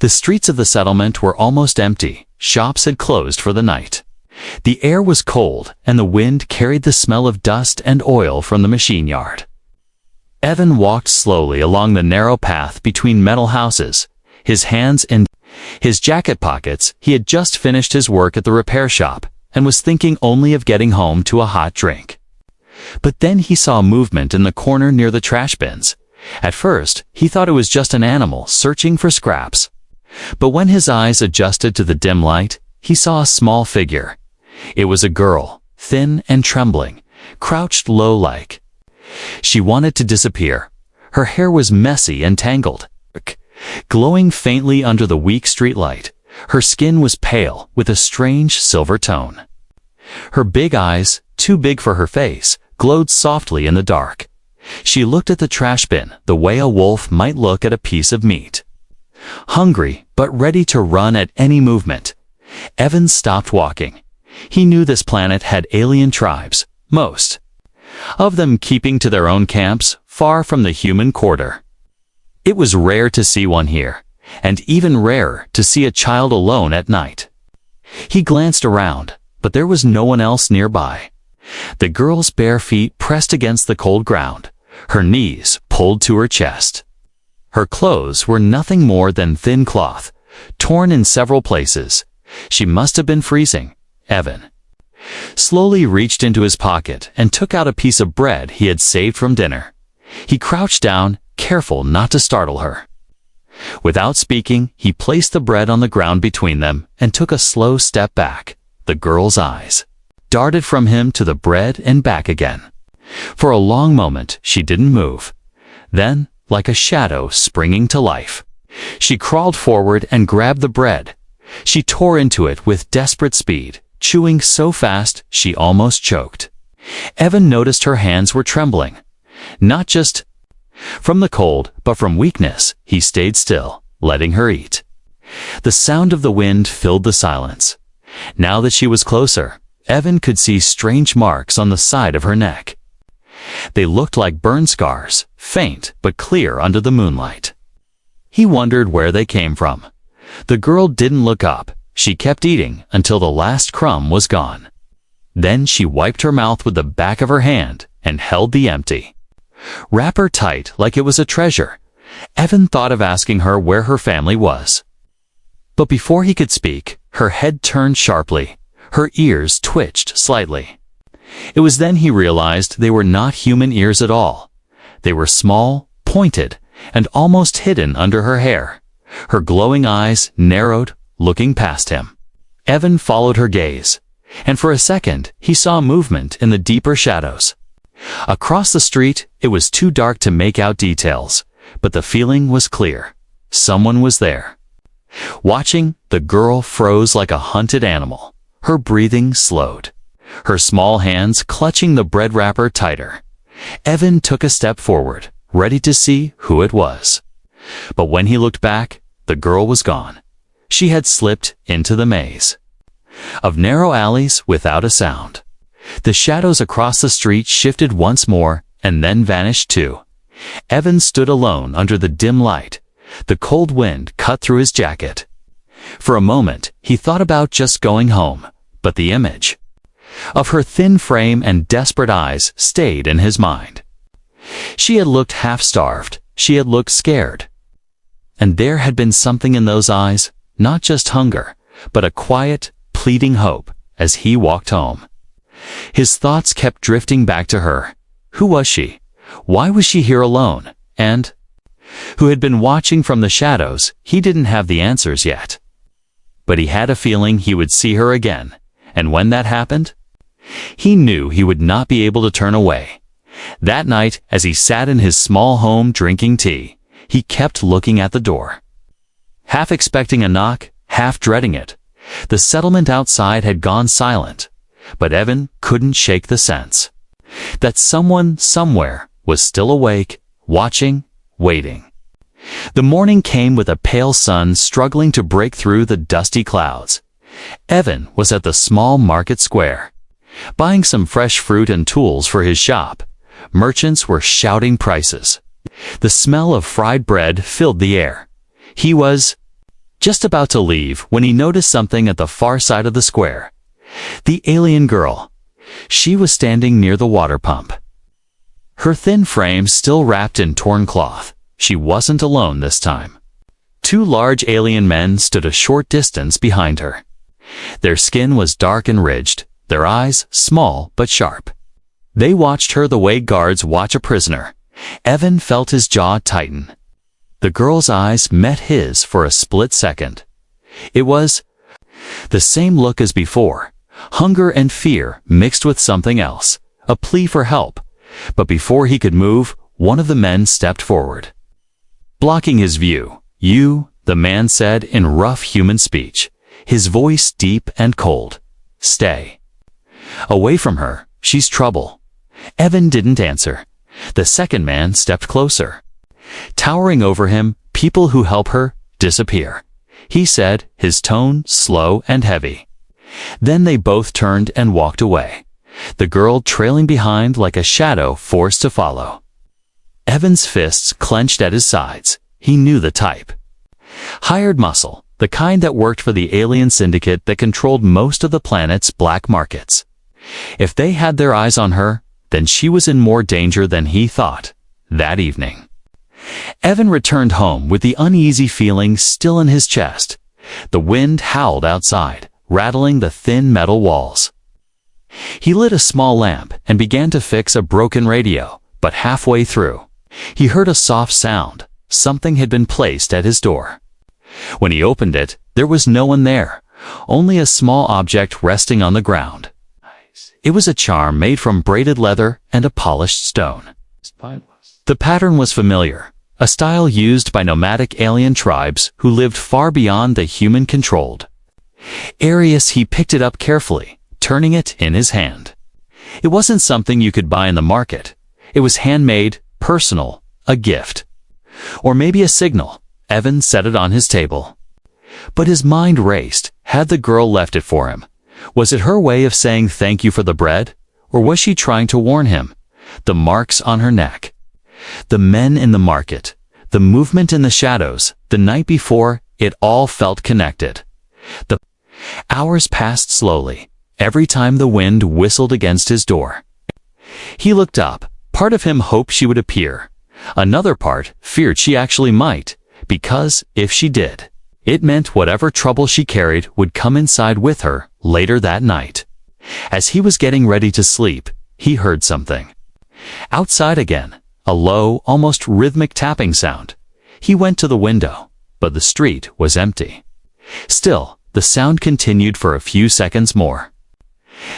The streets of the settlement were almost empty. Shops had closed for the night. The air was cold, and the wind carried the smell of dust and oil from the machine yard. Evan walked slowly along the narrow path between metal houses, his hands in his jacket pockets. He had just finished his work at the repair shop and was thinking only of getting home to a hot drink. But then he saw movement in the corner near the trash bins. At first, he thought it was just an animal searching for scraps. But when his eyes adjusted to the dim light, he saw a small figure. It was a girl, thin and trembling, crouched low-like. She wanted to disappear. Her hair was messy and tangled, glowing faintly under the weak streetlight. Her skin was pale, with a strange silver tone. Her big eyes, too big for her face, glowed softly in the dark. She looked at the trash bin the way a wolf might look at a piece of meat. Hungry, but ready to run at any movement, Evan stopped walking. He knew this planet had alien tribes, most of them keeping to their own camps, far from the human quarter. It was rare to see one here, and even rarer to see a child alone at night. He glanced around, but there was no one else nearby. The girl's bare feet pressed against the cold ground, her knees pulled to her chest. Her clothes were nothing more than thin cloth, torn in several places. She must have been freezing. Evan slowly reached into his pocket and took out a piece of bread he had saved from dinner. He crouched down, careful not to startle her. Without speaking, he placed the bread on the ground between them and took a slow step back. The girl's eyes darted from him to the bread and back again. For a long moment, she didn't move. Then, like a shadow springing to life, she crawled forward and grabbed the bread. She tore into it with desperate speed, chewing so fast she almost choked. Evan noticed her hands were trembling. Not just from the cold, but from weakness. He stayed still, letting her eat. The sound of the wind filled the silence. Now that she was closer, Evan could see strange marks on the side of her neck. They looked like burn scars, faint but clear under the moonlight. He wondered where they came from. The girl didn't look up. She kept eating until the last crumb was gone. Then she wiped her mouth with the back of her hand and held the empty wrapper tight like it was a treasure. Evan thought of asking her where her family was. But before he could speak, her head turned sharply. Her ears twitched slightly. It was then he realized they were not human ears at all. They were small, pointed, and almost hidden under her hair. Her glowing eyes narrowed, looking past him. Evan followed her gaze, and for a second he saw movement in the deeper shadows. Across the street, it was too dark to make out details, but the feeling was clear. Someone was there. Watching, the girl froze like a hunted animal. Her breathing slowed, her small hands clutching the bread wrapper tighter. Evan took a step forward, ready to see who it was. But when he looked back, the girl was gone. She had slipped into the maze of narrow alleys without a sound. The shadows across the street shifted once more and then vanished too. Evan stood alone under the dim light. The cold wind cut through his jacket. For a moment, he thought about just going home, but the image of her thin frame and desperate eyes stayed in his mind. She had looked half-starved. She had looked scared. And there had been something in those eyes, not just hunger, but a quiet, pleading hope as he walked home. His thoughts kept drifting back to her. Who was she? Why was she here alone? And who had been watching from the shadows? He didn't have the answers yet. But he had a feeling he would see her again, and when that happened, he knew he would not be able to turn away. That night, as he sat in his small home drinking tea, he kept looking at the door. Half expecting a knock, half dreading it. The settlement outside had gone silent, but Evan couldn't shake the sense that someone, somewhere, was still awake, watching, waiting. The morning came with a pale sun struggling to break through the dusty clouds. Evan was at the small market square, buying some fresh fruit and tools for his shop. Merchants were shouting prices. The smell of fried bread filled the air. He was just about to leave when he noticed something at the far side of the square. The alien girl. She was standing near the water pump. Her thin frame still wrapped in torn cloth. She wasn't alone this time. Two large alien men stood a short distance behind her. Their skin was dark and ridged, their eyes small but sharp. They watched her the way guards watch a prisoner. Evan felt his jaw tighten. The girl's eyes met his for a split second. It was the same look as before, hunger and fear mixed with something else, a plea for help. But before he could move, one of the men stepped forward. Blocking his view, "You," the man said in rough human speech, his voice deep and cold. "Stay away from her, she's trouble." Evan didn't answer. The second man stepped closer. Towering over him, "People who help her disappear," he said, his tone slow and heavy. Then they both turned and walked away, the girl trailing behind like a shadow forced to follow. Evan's fists clenched at his sides. He knew the type. Hired muscle, the kind that worked for the alien syndicate that controlled most of the planet's black markets. If they had their eyes on her, then she was in more danger than he thought. That evening, Evan returned home with the uneasy feeling still in his chest. The wind howled outside, rattling the thin metal walls. He lit a small lamp and began to fix a broken radio, but halfway through, he heard a soft sound. Something had been placed at his door. When he opened it, there was no one there, only a small object resting on the ground. It was a charm made from braided leather and a polished stone. The pattern was familiar, a style used by nomadic alien tribes who lived far beyond the human-controlled. Arius, he picked it up carefully, turning it in his hand. It wasn't something you could buy in the market. It was handmade, personal, a gift. Or maybe a signal. Evan set it on his table. But his mind raced. Had the girl left it for him? Was it her way of saying thank you for the bread? Or was she trying to warn him? The marks on her neck. The men in the market. The movement in the shadows. The night before, it all felt connected. The hours passed slowly, every time the wind whistled against his door. He looked up. Part of him hoped she would appear. Another part feared she actually might, because, if she did, it meant whatever trouble she carried would come inside with her later that night. As he was getting ready to sleep, he heard something. Outside again, a low, almost rhythmic tapping sound. He went to the window, but the street was empty. Still, the sound continued for a few seconds more.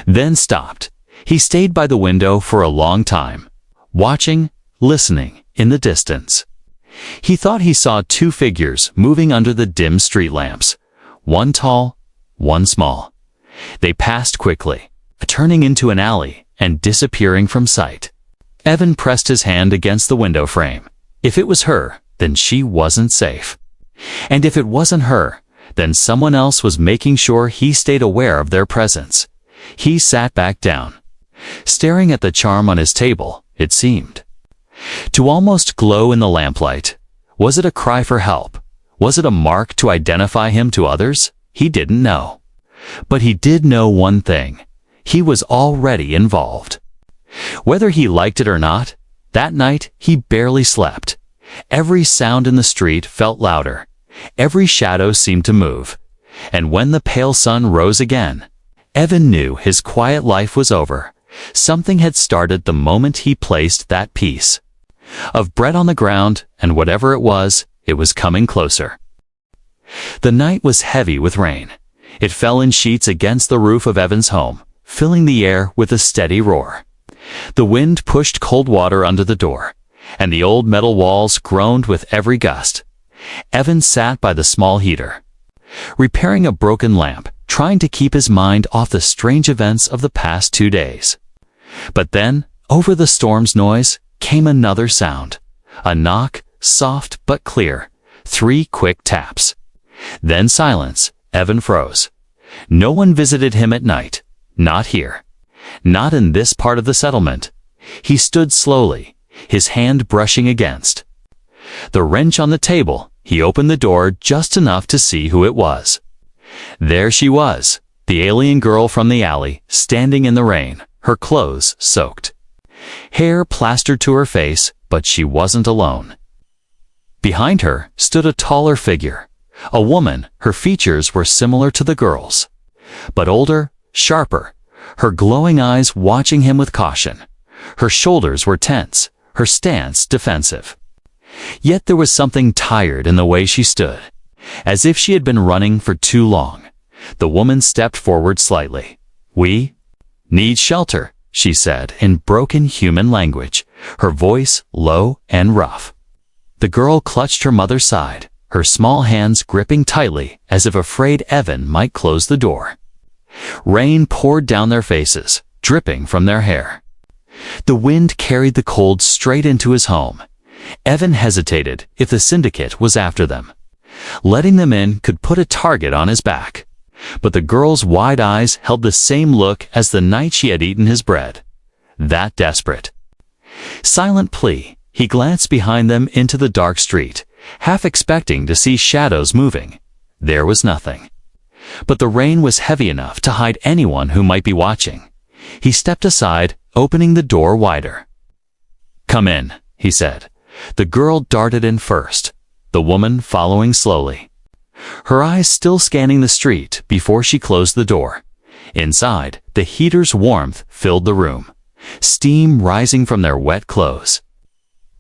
Then stopped. He stayed by the window for a long time, watching, listening, in the distance. He thought he saw two figures moving under the dim street lamps, one tall, one small. They passed quickly, turning into an alley and disappearing from sight. Evan pressed his hand against the window frame. If it was her, then she wasn't safe. And if it wasn't her, then someone else was making sure he stayed aware of their presence. He sat back down, staring at the charm on his table, it seemed to almost glow in the lamplight. Was it a cry for help? Was it a mark to identify him to others? He didn't know. But he did know one thing. He was already involved. Whether he liked it or not, that night he barely slept. Every sound in the street felt louder. Every shadow seemed to move. And when the pale sun rose again, Evan knew his quiet life was over. Something had started the moment he placed that piece of bread on the ground, and whatever it was coming closer. The night was heavy with rain. It fell in sheets against the roof of Evan's home, filling the air with a steady roar. The wind pushed cold water under the door, and the old metal walls groaned with every gust. Evan sat by the small heater, repairing a broken lamp, trying to keep his mind off the strange events of the past 2 days. But then, over the storm's noise, came another sound. A knock, soft but clear. 3 quick taps. Then silence. Evan froze. No one visited him at night. Not here. Not in this part of the settlement. He stood slowly, his hand brushing against the wrench on the table. he opened the door just enough to see who it was. There she was, the alien girl from the alley, standing in the rain, her clothes soaked. Hair plastered to her face, but she wasn't alone. Behind her stood a taller figure, a woman. Her features were similar to the girl's, but older, sharper, her glowing eyes watching him with caution. Her shoulders were tense, her stance defensive. Yet there was something tired in the way she stood, as if she had been running for too long. The woman stepped forward slightly. "We need shelter," she said in broken human language, her voice low and rough. The girl clutched her mother's side, her small hands gripping tightly as if afraid Evan might close the door. Rain poured down their faces, dripping from their hair. The wind carried the cold straight into his home. Evan hesitated if the syndicate was after them. Letting them in could put a target on his back. But the girl's wide eyes held the same look as the night she had eaten his bread. That desperate. Silent plea, he glanced behind them into the dark street, half expecting to see shadows moving. There was nothing. But the rain was heavy enough to hide anyone who might be watching. He stepped aside, opening the door wider. "Come in," he said. The girl darted in first, the woman following slowly, her eyes still scanning the street before she closed the door. Inside, the heater's warmth filled the room, steam rising from their wet clothes.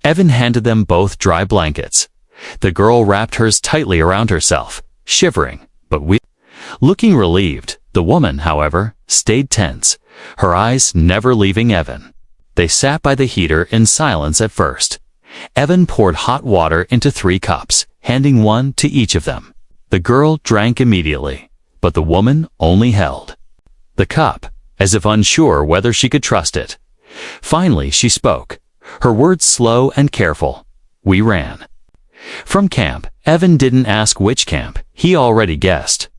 Evan handed them both dry blankets. The girl wrapped hers tightly around herself, shivering, but looking relieved. The woman, however, stayed tense, her eyes never leaving Evan. They sat by the heater in silence at first. Evan poured hot water into 3 cups, handing one to each of them. The girl drank immediately, but the woman only held the cup, as if unsure whether she could trust it. Finally she spoke, her words slow and careful. "We ran from camp." Evan didn't ask which camp, he already guessed.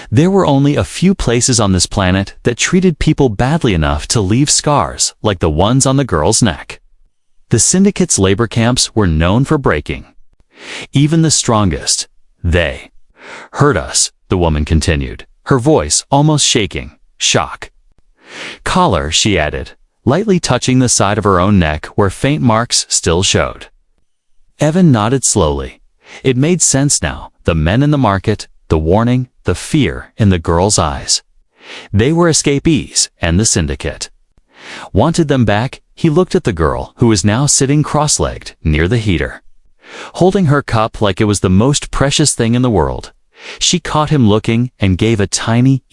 There were only a few places on this planet that treated people badly enough to leave scars like the ones on the girl's neck. The syndicate's labor camps were known for breaking even the strongest. "They hurt us," the woman continued, her voice almost shaking. "Shock collar," she added, lightly touching the side of her own neck where faint marks still showed. Evan nodded slowly. It made sense now, the men in the market, the warning, the fear in the girl's eyes. They were escapees, and the syndicate wanted them back. He looked at the girl, who was now sitting cross-legged near the heater, holding her cup like it was the most precious thing in the world. She caught him looking and gave a tiny,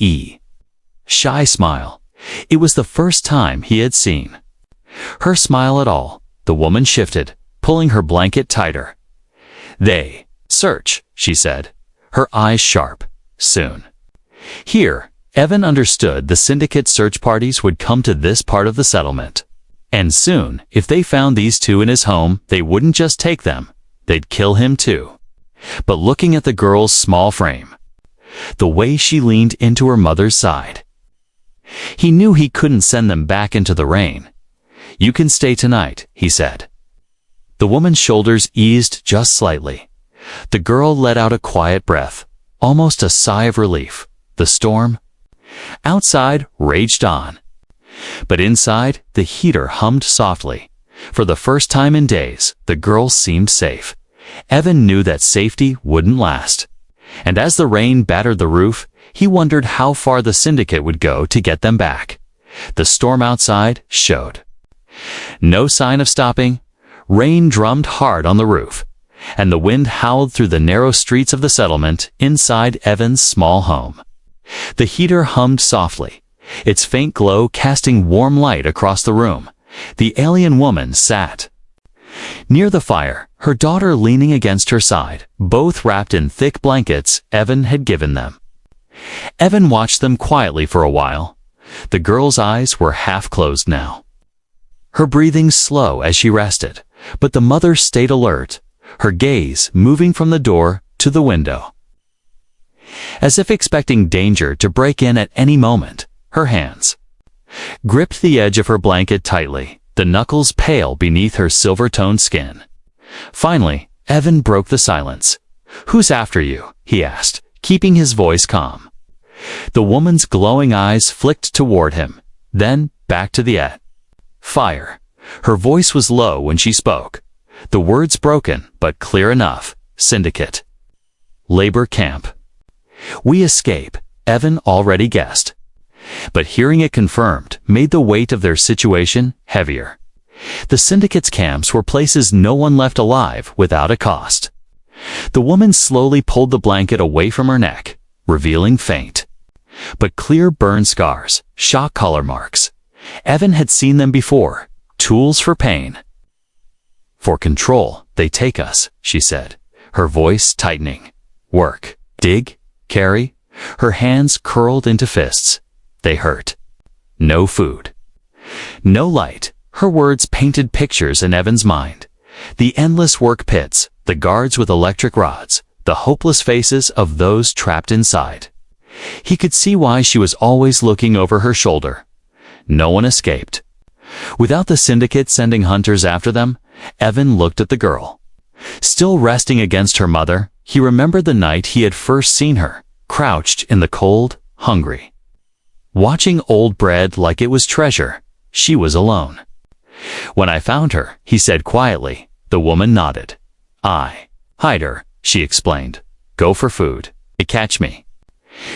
shy smile. It was the first time he had seen her smile at all. The woman shifted, pulling her blanket tighter. "They search," she said, her eyes sharp. "Soon." Here, Evan understood the syndicate search parties would come to this part of the settlement. And soon, if they found these 2 in his home, they wouldn't just take them, they'd kill him too. But looking at the girl's small frame, the way she leaned into her mother's side, he knew he couldn't send them back into the rain. "You can stay tonight," he said. The woman's shoulders eased just slightly. The girl let out a quiet breath, almost a sigh of relief. The storm outside raged on, but inside, the heater hummed softly. For the first time in days, the girl seemed safe. Evan knew that safety wouldn't last. And as the rain battered the roof, he wondered how far the syndicate would go to get them back. The storm outside showed no sign of stopping. Rain drummed hard on the roof, and the wind howled through the narrow streets of the settlement inside Evan's small home. The heater hummed softly, its faint glow casting warm light across the room. The alien woman sat near the fire, her daughter leaning against her side, both wrapped in thick blankets Evan had given them. Evan watched them quietly for a while. The girl's eyes were half closed now, her breathing slow as she rested, but the mother stayed alert, her gaze moving from the door to the window, as if expecting danger to break in at any moment. Her hands gripped the edge of her blanket tightly, the knuckles pale beneath her silver-toned skin. Finally, Evan broke the silence. "Who's after you?" he asked, keeping his voice calm. The woman's glowing eyes flicked toward him, then back to the HFY. Her voice was low when she spoke, the words broken but clear enough. "Syndicate. Labor camp." "We escape," Evan already guessed. But hearing it confirmed made the weight of their situation heavier. The syndicate's camps were places no one left alive without a cost. The woman slowly pulled the blanket away from her neck, revealing faint but clear burn scars, shock collar marks. Evan had seen them before, tools for pain. "For control, they take us," she said, her voice tightening. "Work, dig, carry." Her hands curled into fists. They hurt. No food. No light. Her words painted pictures in Evan's mind. The endless work pits, the guards with electric rods, the hopeless faces of those trapped inside. He could see why she was always looking over her shoulder. No one escaped. Without the syndicate sending hunters after them, Evan looked at the girl. Still resting against her mother, he remembered the night he had first seen her, crouched in the cold, hungry. Watching old bread like it was treasure, she was alone. "When I found her," he said quietly. The woman nodded. "I hide her," she explained. "Go for food. They catch me."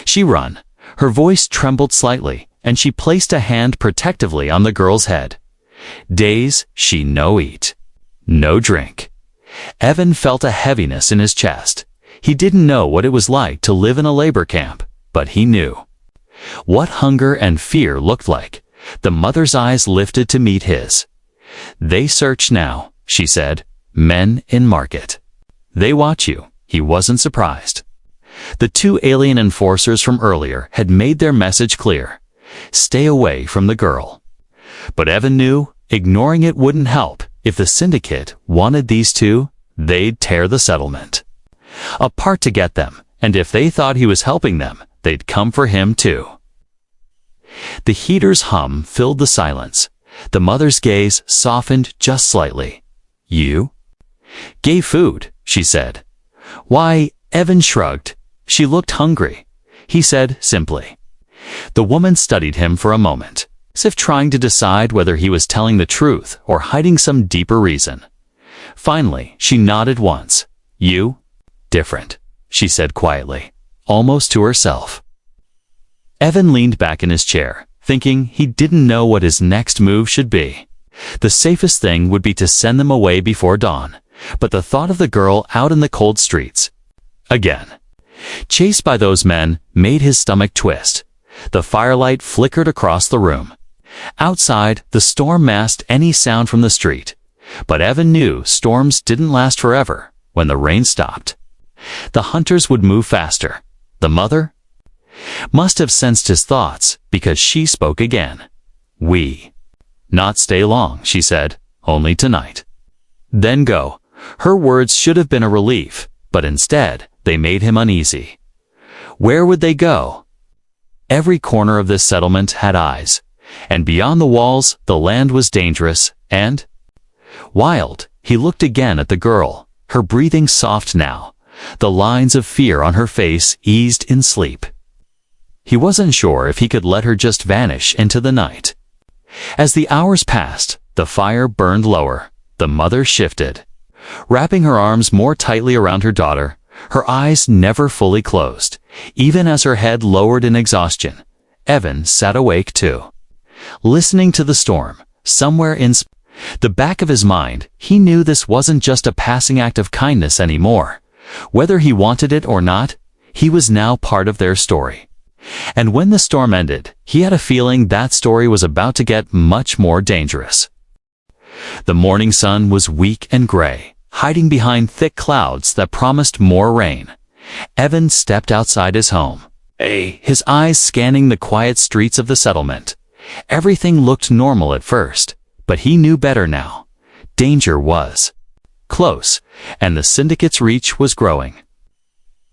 She run. Her voice trembled slightly, and she placed a hand protectively on the girl's head. "Days she no eat. No drink." Evan felt a heaviness in his chest. He didn't know what it was like to live in a labor camp, but he knew what hunger and fear looked like. The mother's eyes lifted to meet his. "They search now," she said. "Men in market. They watch you." He wasn't surprised. The two alien enforcers from earlier had made their message clear. Stay away from the girl. But Evan knew ignoring it wouldn't help. If the syndicate wanted these two, they'd tear the settlement apart to get them, and if they thought he was helping them, they'd come for him too. The heater's hum filled the silence. The mother's gaze softened just slightly. "You gave food," she said. "Why?" Evan shrugged. "She looked hungry," he said simply. The woman studied him for a moment, as if trying to decide whether he was telling the truth or hiding some deeper reason. Finally, she nodded once. "You? Different," she said quietly, almost to herself. Evan leaned back in his chair, thinking he didn't know what his next move should be. The safest thing would be to send them away before dawn, but the thought of the girl out in the cold streets, again, chased by those men, made his stomach twist. The firelight flickered across the room. Outside, the storm masked any sound from the street. But Evan knew storms didn't last forever. When the rain stopped, the hunters would move faster. The mother must have sensed his thoughts, because she spoke again. "We not stay long," she said, "only tonight. Then go." Her words should have been a relief, but instead, they made him uneasy. Where would they go? Every corner of this settlement had eyes, and beyond the walls, the land was dangerous and wild. He looked again at the girl, her breathing soft now. The lines of fear on her face eased in sleep. He wasn't sure if he could let her just vanish into the night. As the hours passed, the fire burned lower. The mother shifted, wrapping her arms more tightly around her daughter. Her eyes never fully closed, even as her head lowered in exhaustion. Evan sat awake too, listening to the storm. Somewhere in the back of his mind, he knew this wasn't just a passing act of kindness anymore. Whether he wanted it or not, he was now part of their story. And when the storm ended, he had a feeling that story was about to get much more dangerous. The morning sun was weak and gray, hiding behind thick clouds that promised more rain. Evan stepped outside his home, his eyes scanning the quiet streets of the settlement. Everything looked normal at first, but he knew better now. Danger was close, and the syndicate's reach was growing.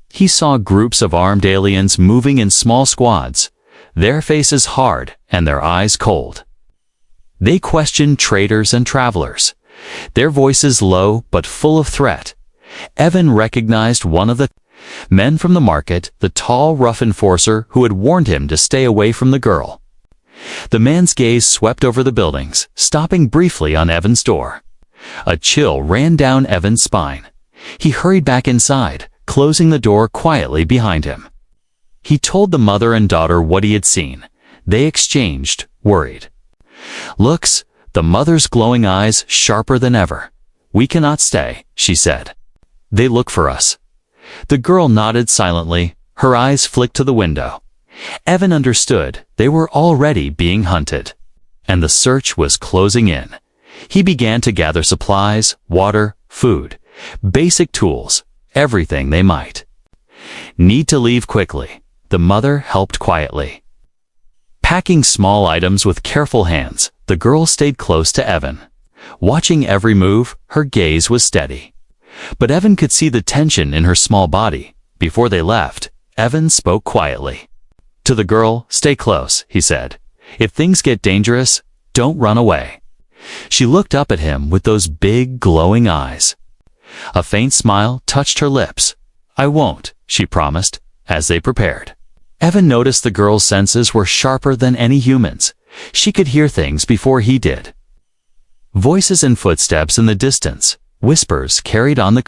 He saw groups of armed aliens moving in small squads, their faces hard and their eyes cold. They questioned traders and travelers, their voices low but full of threat. Evan recognized one of the men from the market, the tall, rough enforcer who had warned him to stay away from the girl. The man's gaze swept over the buildings, stopping briefly on Evan's door. A chill ran down Evan's spine. He hurried back inside, closing the door quietly behind him. He told the mother and daughter what he had seen. They exchanged, worried looks, the mother's glowing eyes sharper than ever. "We cannot stay," she said. "They look for us." The girl nodded silently, her eyes flicked to the window. Evan understood they were already being hunted, and the search was closing in. He began to gather supplies, water, food, basic tools, everything they might need to leave quickly. The mother helped quietly, packing small items with careful hands. The girl stayed close to Evan. Watching every move, her gaze was steady. But Evan could see the tension in her small body. Before they left, Evan spoke quietly. To the girl, "Stay close," he said. "If things get dangerous, don't run away." She looked up at him with those big, glowing eyes. A faint smile touched her lips. "I won't," she promised, as they prepared. Evan noticed the girl's senses were sharper than any human's. She could hear things before he did. Voices and footsteps in the distance, whispers carried on the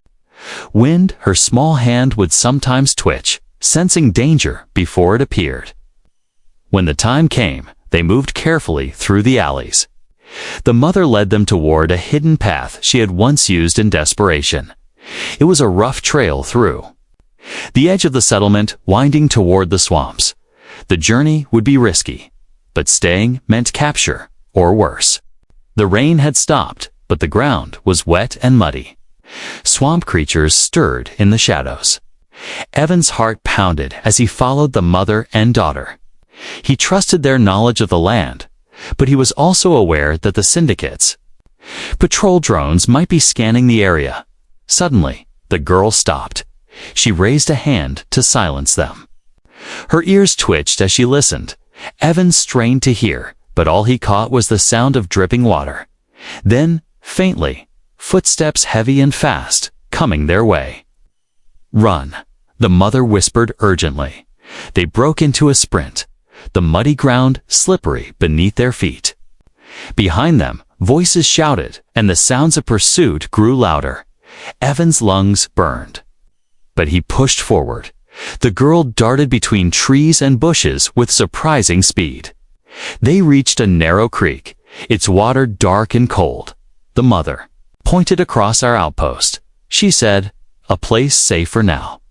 wind. Her small hand would sometimes twitch, sensing danger before it appeared. When the time came, they moved carefully through the alleys. The mother led them toward a hidden path she had once used in desperation. It was a rough trail through the edge of the settlement, winding toward the swamps. The journey would be risky, but staying meant capture, or worse. The rain had stopped, but the ground was wet and muddy. Swamp creatures stirred in the shadows. Evan's heart pounded as he followed the mother and daughter. He trusted their knowledge of the land, but he was also aware that the syndicate's patrol drones might be scanning the area. Suddenly, the girl stopped. She raised a hand to silence them. Her ears twitched as she listened. Evan strained to hear, but all he caught was the sound of dripping water. Then, faintly, footsteps heavy and fast, coming their way. "Run," the mother whispered urgently. They broke into a sprint, the muddy ground slippery beneath their feet. Behind them, voices shouted, and the sounds of pursuit grew louder. Evan's lungs burned, but he pushed forward. The girl darted between trees and bushes with surprising speed. They reached a narrow creek, its water dark and cold. The mother pointed across our outpost. She said, "A place safe for now."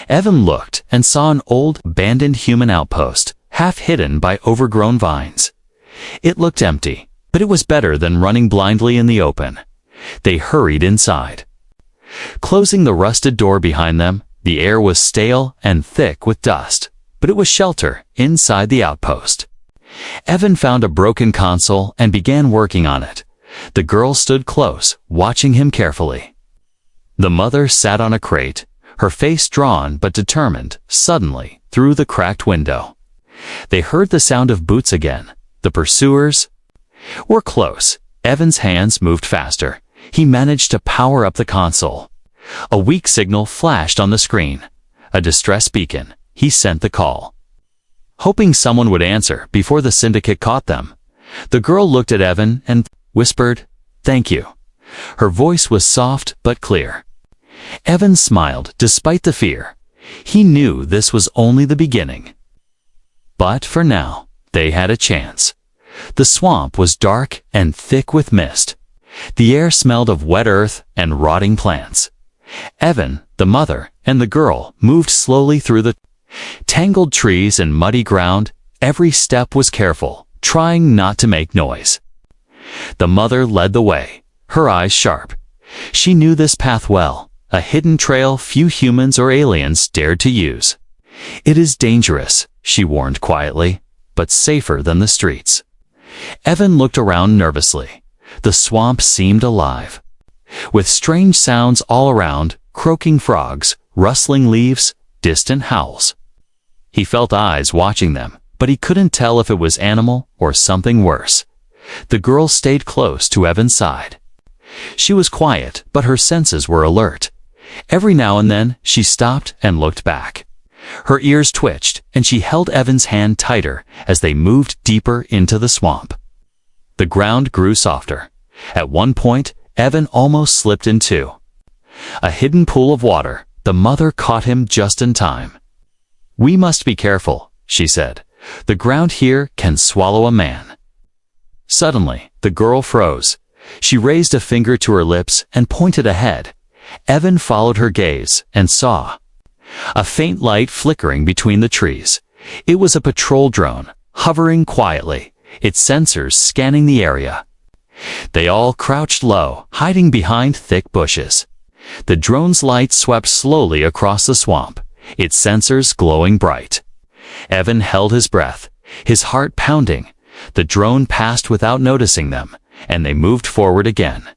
Evan looked and saw an old, abandoned human outpost, half hidden by overgrown vines. It looked empty, but it was better than running blindly in the open. They hurried inside. Closing the rusted door behind them, the air was stale and thick with dust, but it was shelter inside the outpost. Evan found a broken console and began working on it. The girl stood close, watching him carefully. The mother sat on a crate, her face drawn but determined, suddenly, through the cracked window. They heard the sound of boots again. The pursuers were close. Evan's hands moved faster. He managed to power up the console. A weak signal flashed on the screen. A distress beacon. He sent the call, hoping someone would answer before the syndicate caught them. The girl looked at Evan and whispered, "Thank you." Her voice was soft but clear. Evan smiled despite the fear. He knew this was only the beginning. But for now, they had a chance. The swamp was dark and thick with mist. The air smelled of wet earth and rotting plants. Evan, the mother, and the girl moved slowly through the tangled trees and muddy ground. Every step was careful, trying not to make noise. The mother led the way, her eyes sharp. She knew this path well, a hidden trail few humans or aliens dared to use. "It is dangerous," she warned quietly, "but safer than the streets." Evan looked around nervously. The swamp seemed alive, with strange sounds all around, croaking frogs, rustling leaves, distant howls. He felt eyes watching them, but he couldn't tell if it was animal or something worse. The girl stayed close to Evan's side. She was quiet, but her senses were alert. Every now and then, she stopped and looked back. Her ears twitched, and she held Evan's hand tighter as they moved deeper into the swamp. The ground grew softer. At one point, Evan almost slipped in two. A hidden pool of water, the mother caught him just in time. "We must be careful," she said. "The ground here can swallow a man." Suddenly, the girl froze. She raised a finger to her lips and pointed ahead. Evan followed her gaze and saw a faint light flickering between the trees. It was a patrol drone, hovering quietly, its sensors scanning the area. They all crouched low, hiding behind thick bushes. The drone's light swept slowly across the swamp, its sensors glowing bright. Evan held his breath, his heart pounding. The drone passed without noticing them, and they moved forward again.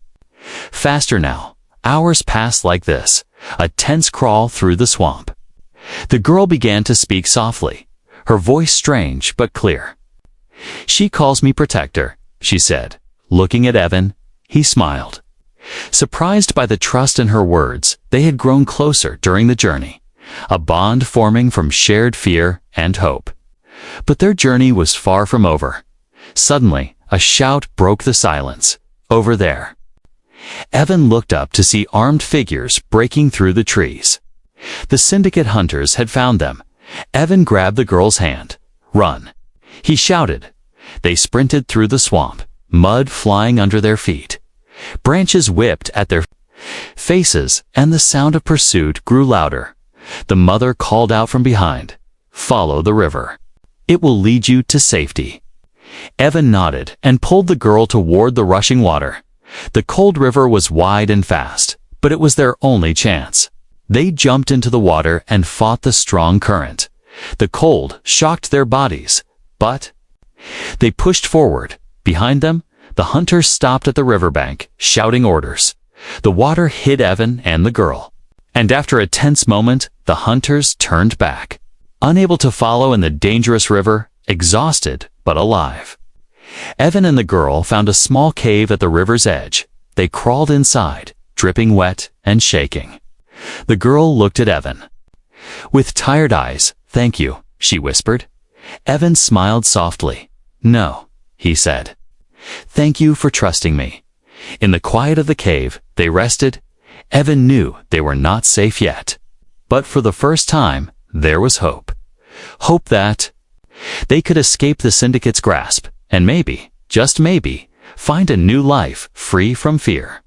Faster now. Hours passed like this, a tense crawl through the swamp. The girl began to speak softly, her voice strange but clear. "She calls me protector," she said. Looking at Evan, he smiled. Surprised by the trust in her words, they had grown closer during the journey, a bond forming from shared fear and hope. But their journey was far from over. Suddenly, a shout broke the silence. "Over there!" Evan looked up to see armed figures breaking through the trees. The syndicate hunters had found them. Evan grabbed the girl's hand. "Run!" he shouted. They sprinted through the swamp, mud flying under their feet. Branches whipped at their faces, and the sound of pursuit grew louder. The mother called out from behind, "Follow the river. It will lead you to safety." Evan nodded and pulled the girl toward the rushing water. The cold river was wide and fast, but it was their only chance. They jumped into the water and fought the strong current. The cold shocked their bodies, but they pushed forward. Behind them, the hunters stopped at the riverbank, shouting orders. The water hid Evan and the girl, and after a tense moment, the hunters turned back, unable to follow in the dangerous river, exhausted but alive. Evan and the girl found a small cave at the river's edge. They crawled inside, dripping wet and shaking. The girl looked at Evan. With tired eyes, "Thank you," she whispered. Evan smiled softly. "No," he said. "Thank you for trusting me." In the quiet of the cave, they rested. Evan knew they were not safe yet. But for the first time, there was hope. Hope that they could escape the syndicate's grasp, and maybe, just maybe, find a new life free from fear.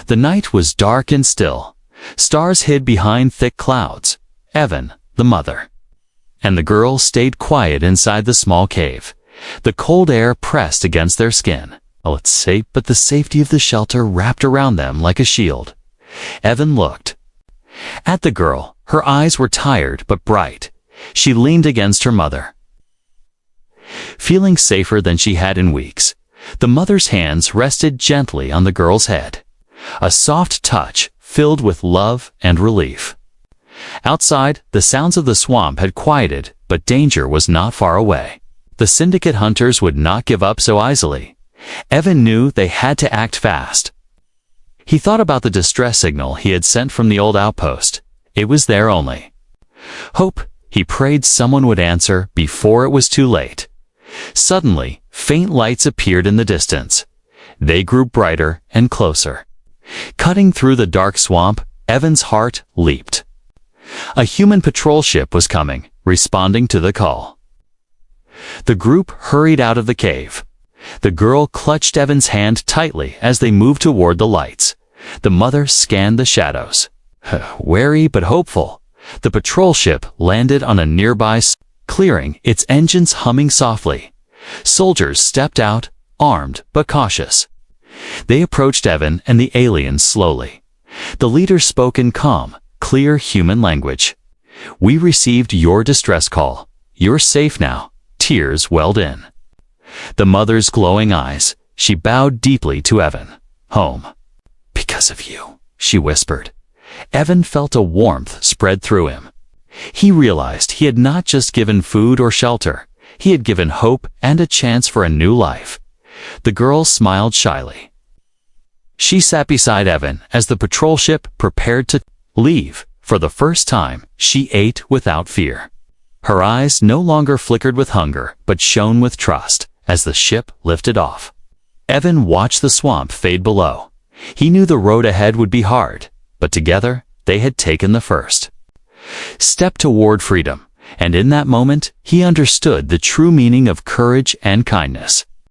The night was dark and still. Stars hid behind thick clouds. Evan, the mother, and the girl stayed quiet inside the small cave. The cold air pressed against their skin. It's safe, but the safety of the shelter wrapped around them like a shield. Evan looked at the girl. Her eyes were tired but bright. She leaned against her mother, feeling safer than she had in weeks. The mother's hands rested gently on the girl's head, a soft touch filled with love and relief. Outside, the sounds of the swamp had quieted, but danger was not far away. The syndicate hunters would not give up so easily. Evan knew they had to act fast. He thought about the distress signal he had sent from the old outpost. It was there only hope. He prayed someone would answer before it was too late. Suddenly, faint lights appeared in the distance. They grew brighter and closer. Cutting through the dark swamp, Evan's heart leaped. A human patrol ship was coming, responding to the call. The group hurried out of the cave. The girl clutched Evan's hand tightly as they moved toward the lights. The mother scanned the shadows. Wary but hopeful, the patrol ship landed on a nearby clearing, its engines humming softly. Soldiers stepped out, armed but cautious. They approached Evan and the aliens slowly. The leader spoke in calm, clear human language. "We received your distress call. You're safe now." Tears welled in the mother's glowing eyes. She bowed deeply to Evan. "Home. Because of you," she whispered. Evan felt a warmth spread through him. He realized he had not just given food or shelter. He had given hope and a chance for a new life. The girl smiled shyly. She sat beside Evan as the patrol ship prepared to leave. For the first time, she ate without fear. Her eyes no longer flickered with hunger, but shone with trust as the ship lifted off. Evan watched the swamp fade below. He knew the road ahead would be hard, but together they had taken the first step toward freedom, and in that moment he understood the true meaning of courage and kindness.